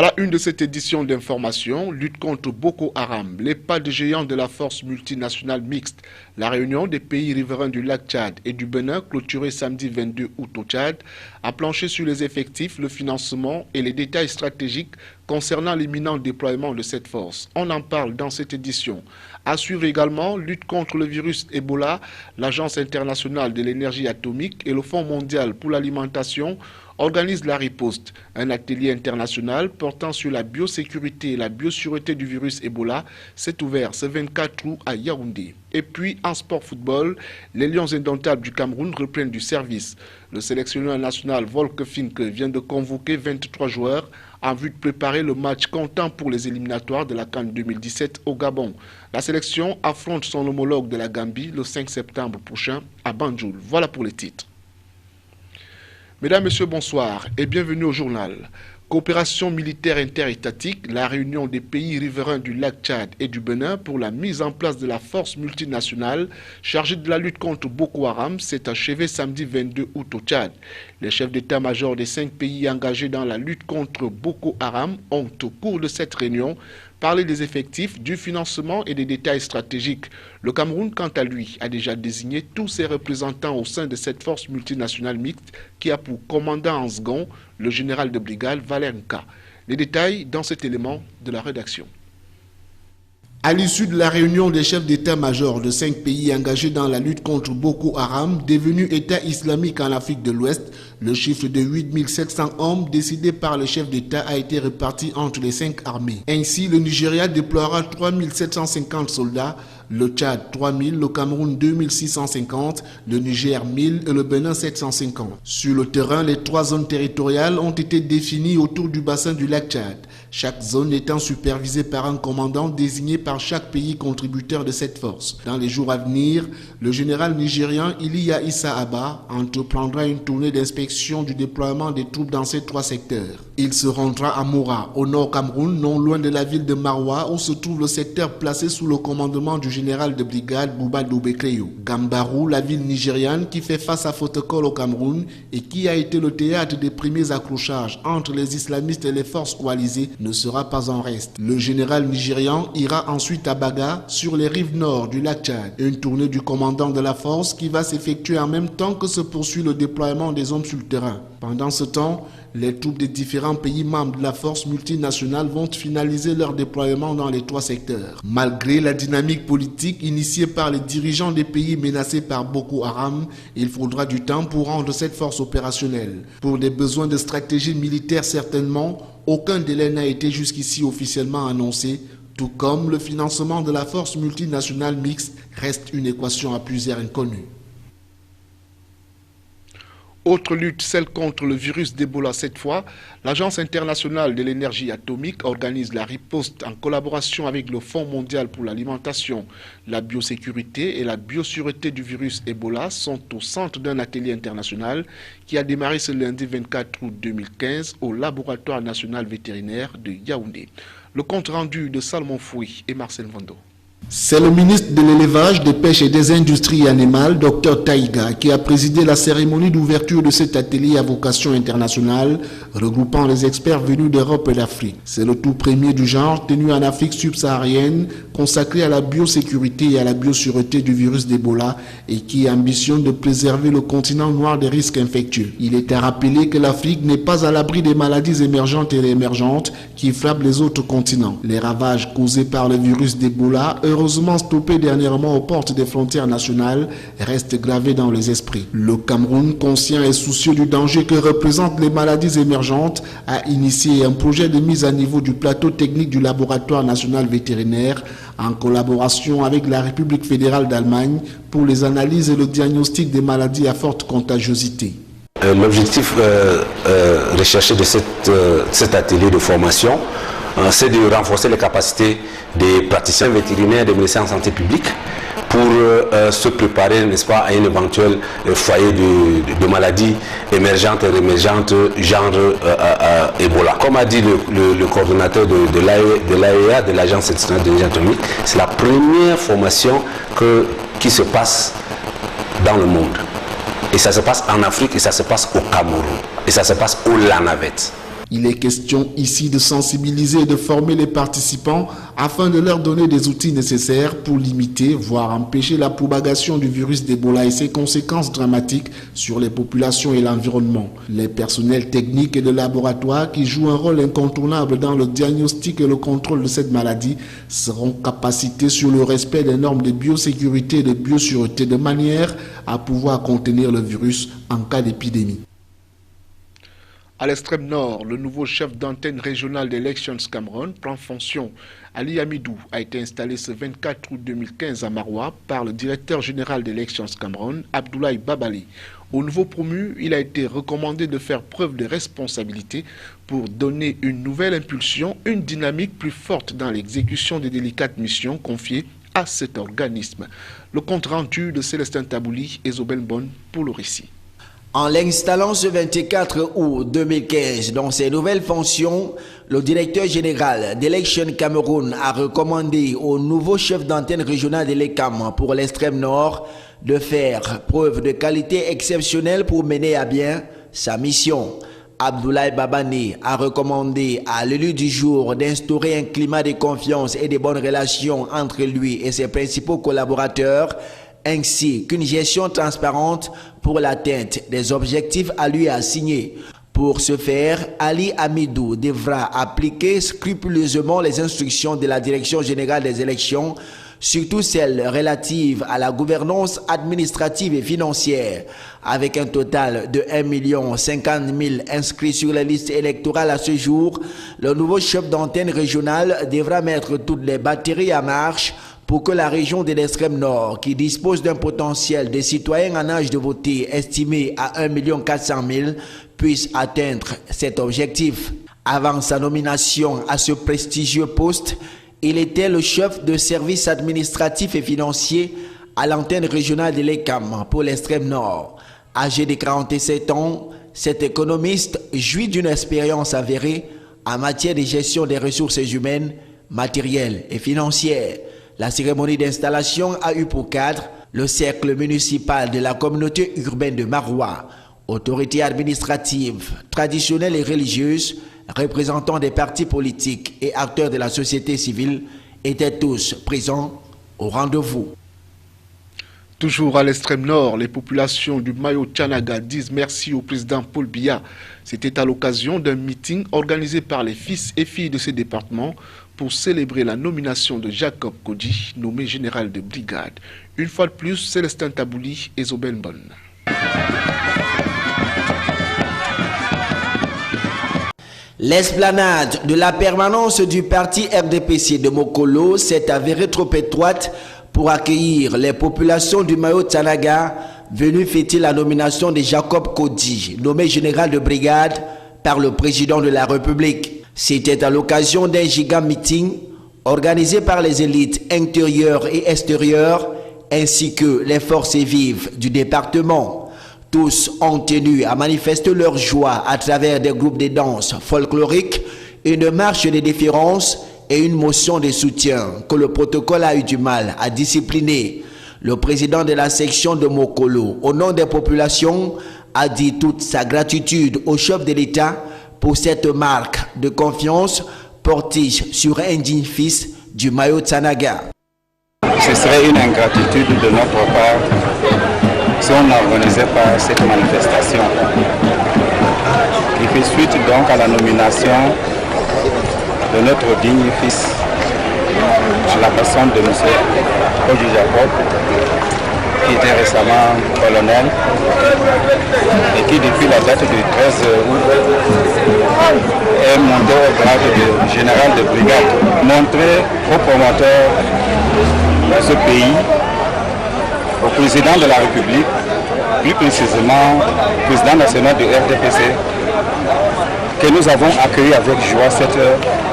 À la une de cette édition d'information, lutte contre Boko Haram, les pas de géant de la force multinationale mixte. La réunion des pays riverains du lac Tchad et du Bénin, clôturée samedi 22 août au Tchad, a planché sur les effectifs, le financement et les détails stratégiques concernant l'imminent déploiement de cette force. On en parle dans cette édition. À suivre également, lutte contre le virus Ebola, l'Agence internationale de l'énergie atomique et le Fonds mondial pour l'alimentation organise la riposte. Un atelier international portant sur la biosécurité et la biosureté du virus Ebola s'est ouvert ce 24 août à Yaoundé. Et puis, en sport football, les Lions indomptables du Cameroun reprennent du service. Le sélectionneur national Volker Finke vient de convoquer 23 joueurs en vue de préparer le match comptant pour les éliminatoires de la CAN 2017 au Gabon. La sélection affronte son homologue de la Gambie le 5 septembre prochain à Banjul. Voilà pour les titres. Mesdames, Messieurs, bonsoir et bienvenue au journal. Coopération militaire interétatique, la réunion des pays riverains du lac Tchad et du Bénin pour la mise en place de la force multinationale chargée de la lutte contre Boko Haram s'est achevée samedi 22 août au Tchad. Les chefs d'état-major des 5 pays engagés dans la lutte contre Boko Haram ont, au cours de cette réunion, parlé des effectifs, du financement et des détails stratégiques. Le Cameroun, quant à lui, a déjà désigné tous ses représentants au sein de cette force multinationale mixte qui a pour commandant en second le général de brigade Valère Nka. Les détails dans cet élément de la rédaction. À l'issue de la réunion des chefs d'état-major de 5 pays engagés dans la lutte contre Boko Haram, devenu État islamique en Afrique de l'Ouest, le chiffre de 8700 hommes décidé par le chef d'État a été réparti entre les 5 armées. Ainsi, le Nigeria déploiera 3750 soldats, le Tchad 3000, le Cameroun 2650, le Niger 1000 et le Bénin 750. Sur le terrain, les 3 zones territoriales ont été définies autour du bassin du lac Tchad, chaque zone étant supervisée par un commandant désigné par chaque pays contributeur de cette force. Dans les jours à venir, le général nigérian Iliya Issa Abba entreprendra une tournée d'inspection du déploiement des troupes dans ces 3 secteurs. Il se rendra à Moura, au nord Cameroun, non loin de la ville de Maroua, où se trouve le secteur placé sous le commandement du général de brigade Bouba Doubekreyo. Gambarou, la ville nigériane qui fait face à Fotokol au Cameroun et qui a été le théâtre des premiers accrochages entre les islamistes et les forces coalisées, ne sera pas en reste. Le général nigérian ira ensuite à Baga, sur les rives nord du lac Tchad. Une tournée du commandant de la force qui va s'effectuer en même temps que se poursuit le déploiement des hommes sur le terrain. Pendant ce temps, les troupes des différents pays membres de la force multinationale vont finaliser leur déploiement dans les 3 secteurs. Malgré la dynamique politique initiée par les dirigeants des pays menacés par Boko Haram, il faudra du temps pour rendre cette force opérationnelle. Pour des besoins de stratégie militaire certainement, aucun délai n'a été jusqu'ici officiellement annoncé, tout comme le financement de la force multinationale mixte reste une équation à plusieurs inconnues. Autre lutte, celle contre le virus d'Ebola cette fois, l'Agence internationale de l'énergie atomique organise la riposte en collaboration avec le Fonds mondial pour l'alimentation. La biosécurité et la biosureté du virus Ebola sont au centre d'un atelier international qui a démarré ce lundi 24 août 2015 au laboratoire national vétérinaire de Yaoundé. Le compte rendu de Salomon Fouy et Marcel Vando. C'est le ministre de l'élevage, des pêches et des industries animales, Dr Taïga, qui a présidé la cérémonie d'ouverture de cet atelier à vocation internationale, regroupant les experts venus d'Europe et d'Afrique. C'est le tout premier du genre tenu en Afrique subsaharienne, consacré à la biosécurité et à la biosureté du virus d'Ebola et qui ambitionne de préserver le continent noir des risques infectieux. Il est à rappeler que l'Afrique n'est pas à l'abri des maladies émergentes et réémergentes qui frappent les autres continents. Les ravages causés par le virus d'Ebola, heureusement stoppé dernièrement aux portes des frontières nationales, reste gravé dans les esprits. Le Cameroun, conscient et soucieux du danger que représentent les maladies émergentes, a initié un projet de mise à niveau du plateau technique du laboratoire national vétérinaire en collaboration avec la République fédérale d'Allemagne pour les analyses et le diagnostic des maladies à forte contagiosité. L'objectif recherché de cet atelier de formation, c'est de renforcer les capacités des praticiens vétérinaires des médecins en santé publique pour se préparer, n'est-ce pas, à un éventuel foyer de maladies émergentes et réémergentes, genre Ebola. Comme a dit le coordonnateur de l'AEA, de l'Agence internationale de l'énergie atomique, c'est la première formation qui se passe dans le monde. Et ça se passe en Afrique et ça se passe au Cameroun. Et ça se passe au La Navette. Il est question ici de sensibiliser et de former les participants afin de leur donner des outils nécessaires pour limiter, voire empêcher la propagation du virus d'Ebola et ses conséquences dramatiques sur les populations et l'environnement. Les personnels techniques et de laboratoire qui jouent un rôle incontournable dans le diagnostic et le contrôle de cette maladie seront capacités sur le respect des normes de biosécurité et de biosureté de manière à pouvoir contenir le virus en cas d'épidémie. À l'extrême nord, le nouveau chef d'antenne régionale d'Elections Cameroun prend fonction. Ali Amidou a été installé ce 24 août 2015 à Maroua par le directeur général d'Elections Cameroun, Abdoulaye Babali. Au nouveau promu, il a été recommandé de faire preuve de responsabilité pour donner une nouvelle impulsion, une dynamique plus forte dans l'exécution des délicates missions confiées à cet organisme. Le compte rendu de Célestin Tabouli et Zobel Bonne pour le récit. En l'installant ce 24 août 2015 dans ses nouvelles fonctions, le directeur général d'Elections Cameroun a recommandé au nouveau chef d'antenne régionale d'Elecam pour l'extrême nord de faire preuve de qualité exceptionnelle pour mener à bien sa mission. Abdoulaye Babani a recommandé à l'élu du jour d'instaurer un climat de confiance et de bonnes relations entre lui et ses principaux collaborateurs, ainsi qu'une gestion transparente pour l'atteinte des objectifs à lui assignés. Pour ce faire, Ali Amidou devra appliquer scrupuleusement les instructions de la Direction générale des élections, surtout celles relatives à la gouvernance administrative et financière. Avec un total de 1 050 000 inscrits sur la liste électorale à ce jour, le nouveau chef d'antenne régionale devra mettre toutes les batteries en marche pour que la région de l'extrême nord, qui dispose d'un potentiel de citoyens en âge de voter estimé à 1 400 000, puisse atteindre cet objectif. Avant sa nomination à ce prestigieux poste, il était le chef de service administratif et financier à l'antenne régionale de l'ECAM pour l'extrême nord. Âgé de 47 ans, cet économiste jouit d'une expérience avérée en matière de gestion des ressources humaines, matérielles et financières. La cérémonie d'installation a eu pour cadre le cercle municipal de la communauté urbaine de Maroua. Autorités administratives, traditionnelles et religieuses, représentants des partis politiques et acteurs de la société civile étaient tous présents au rendez-vous. Toujours à l'extrême nord, les populations du Mayo-Tchanaga disent merci au président Paul Biya. C'était à l'occasion d'un meeting organisé par les fils et filles de ces départements pour célébrer la nomination de Jacob Kodi, nommé général de brigade. Une fois de plus, Célestin Tabouli et Zobel Bonne. L'esplanade de la permanence du parti RDPC de Mokolo s'est avérée trop étroite pour accueillir les populations du Mayo-Tchanaga venues fêter la nomination de Jacob Kodi, nommé général de brigade par le président de la République. C'était à l'occasion d'un giga meeting organisé par les élites intérieures et extérieures ainsi que les forces vives du département. Tous ont tenu à manifester leur joie à travers des groupes de danse folkloriques, une marche de déférence et une motion de soutien que le protocole a eu du mal à discipliner. Le président de la section de Mokolo, au nom des populations, a dit toute sa gratitude au chef de l'État pour cette marque de confiance portée sur un digne fils du Mayo-Tchanaga. Ce serait une ingratitude de notre part si on n'organisait pas cette manifestation. Il fait suite donc à la nomination de notre digne fils, à la personne de M. Kodi Jacob, qui était récemment colonel et qui depuis la date du 13 août est monté au grade de général de brigade. Montrer aux promoteurs de ce pays, au président de la République, plus précisément au président national du RDPC, que nous avons accueilli avec joie cette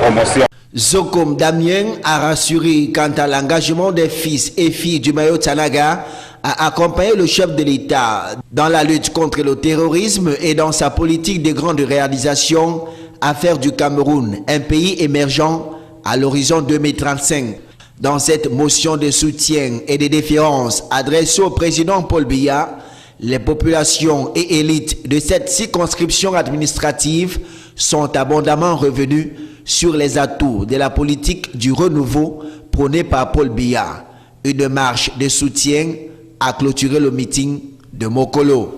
promotion. Zokom Damien a rassuré quant à l'engagement des fils et filles du Mayo-Tchanaga à accompagner le chef de l'État dans la lutte contre le terrorisme et dans sa politique de grande réalisation à faire du Cameroun un pays émergent à l'horizon 2035. Dans cette motion de soutien et de déférence adressée au président Paul Biya, les populations et élites de cette circonscription administrative sont abondamment revenus sur les atouts de la politique du renouveau prônée par Paul Biya. Une marche de soutien a clôturé le meeting de Mokolo.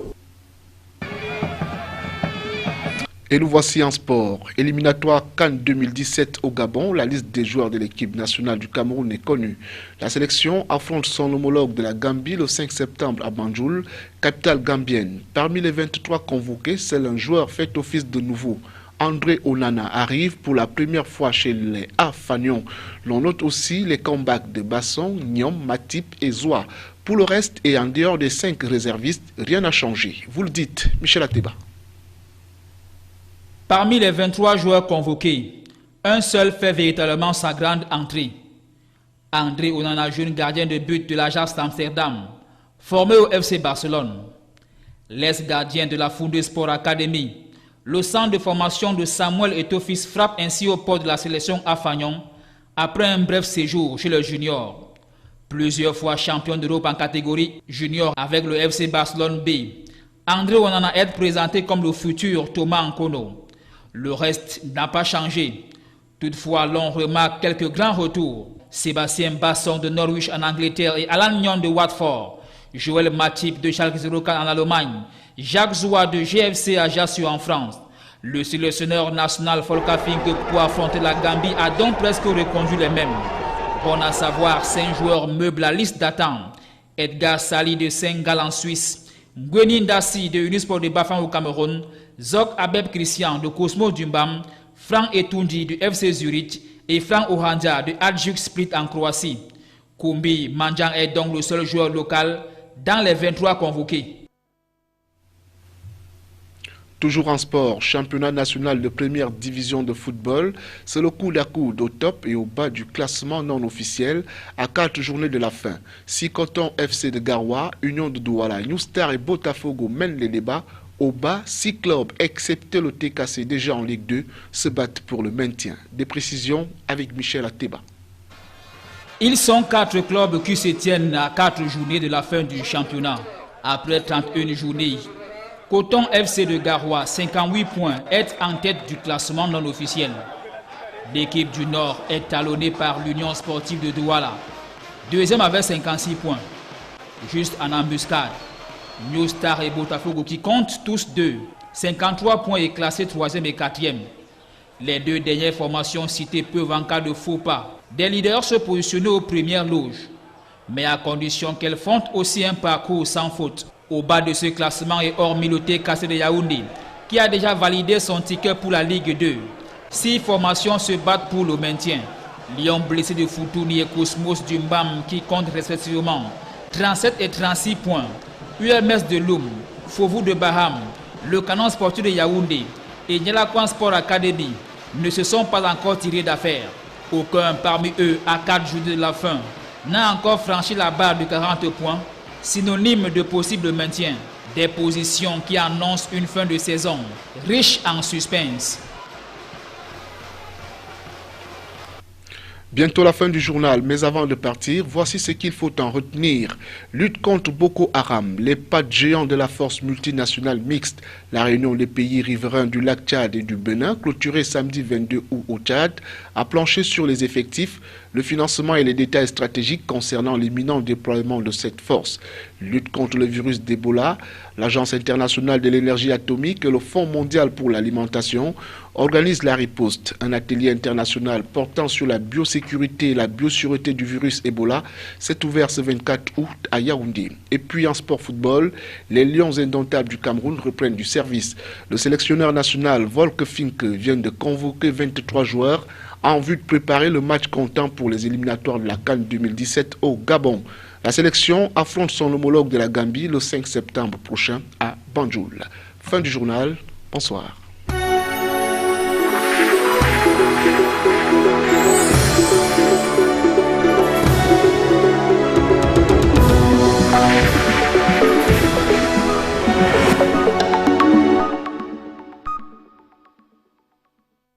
Et nous voici en sport. Éliminatoire CAN 2017 au Gabon, la liste des joueurs de l'équipe nationale du Cameroun est connue. La sélection affronte son homologue de la Gambie le 5 septembre à Banjul, capitale gambienne. Parmi les 23 convoqués, seul un joueur fait office de nouveau. André Onana arrive pour la première fois chez les Afanions. L'on note aussi les comebacks de Basson, Nyom, Matip et Zoua. Pour le reste et en dehors des 5 réservistes, rien n'a changé. Vous le dites, Michel Ateba. Parmi les 23 joueurs convoqués, un seul fait véritablement sa grande entrée. André Onana, jeune gardien de but de l'Ajax d'Amsterdam, formé au FC Barcelone. L'ex-gardien de la Foundé Sport Academy, le centre de formation de Samuel Eto'o frappe ainsi au port de la sélection Afagnon après un bref séjour chez le junior. Plusieurs fois champion d'Europe en catégorie junior avec le FC Barcelone B, André Onana est présenté comme le futur Thomas Nkono. Le reste n'a pas changé. Toutefois, l'on remarque quelques grands retours. Sébastien Basson de Norwich en Angleterre et Alan Nyon de Watford. Joël Matip de Schalke 04 en Allemagne. Jacques Zoua de GFC Ajaccio en France. Le sélectionneur national Volker Finke pour affronter la Gambie a donc presque reconduit les mêmes. Bon à savoir, 5 joueurs meublent la liste d'attente. Edgar Sali de Saint-Gall en Suisse. Gwenin Dassi de Unisport de Bafang au Cameroun. Zok Abeb Christian de Cosmos Dumbam, Frank Etundi du FC Zurich et Frank Ohanja de Hajduk Split en Croatie. Koumbi Manjang est donc le seul joueur local dans les 23 convoqués. Toujours en sport, championnat national de première division de football, c'est le coude à coude au top et au bas du classement non officiel à 4 journées de la fin. Sikoton FC de Garoua, Union de Douala, New Star et Botafogo mènent les débats. Au bas, 6 clubs, excepté le TKC déjà en Ligue 2, se battent pour le maintien. Des précisions avec Michel Ateba. Ils sont 4 clubs qui se tiennent à 4 journées de la fin du championnat. Après 31 journées, Coton FC de Garoua, 58 points, est en tête du classement non officiel. L'équipe du Nord est talonnée par l'Union sportive de Douala, deuxième avec 56 points. Juste en embuscade, New Star et Botafogo qui comptent tous 2, 53 points et classés 3e et 4e. Les 2 dernières formations citées peuvent en cas de faux pas des leaders se positionner aux premières loges, mais à condition qu'elles font aussi un parcours sans faute. Au bas de ce classement est hormis le TKC de Yaoundé qui a déjà validé son ticket pour la Ligue 2. 6 formations se battent pour le maintien. Lyon blessé de Foutouni et Cosmos Dumbam qui comptent respectivement 37 et 36 points. UMS de Loum, Fovu de Baham, le Canon sportif de Yaoundé et Nialakwan Sport Academy ne se sont pas encore tirés d'affaire. Aucun parmi eux, à 4 jours de la fin, n'a encore franchi la barre de 40 points, synonyme de possible maintien. Des positions qui annoncent une fin de saison riche en suspense. Bientôt la fin du journal, mais avant de partir, voici ce qu'il faut en retenir. Lutte contre Boko Haram, les pattes géants de la force multinationale mixte, la réunion des pays riverains du lac Tchad et du Bénin, clôturée samedi 22 août au Tchad, a planché sur les effectifs, le financement et les détails stratégiques concernant l'imminent déploiement de cette force. Lutte contre le virus d'Ebola, l'Agence internationale de l'énergie atomique et le Fonds mondial pour l'alimentation organisent la riposte, un atelier international portant sur la biosécurité et la biosureté du virus Ebola s'est ouvert ce 24 août à Yaoundé. Et puis en sport football, les Lions indomptables du Cameroun reprennent du service. Le sélectionneur national Volker Finke vient de convoquer 23 joueurs en vue de préparer le match comptant pour les éliminatoires de la CAN 2017 au Gabon. La sélection affronte son homologue de la Gambie le 5 septembre prochain à Banjul. Fin du journal, bonsoir.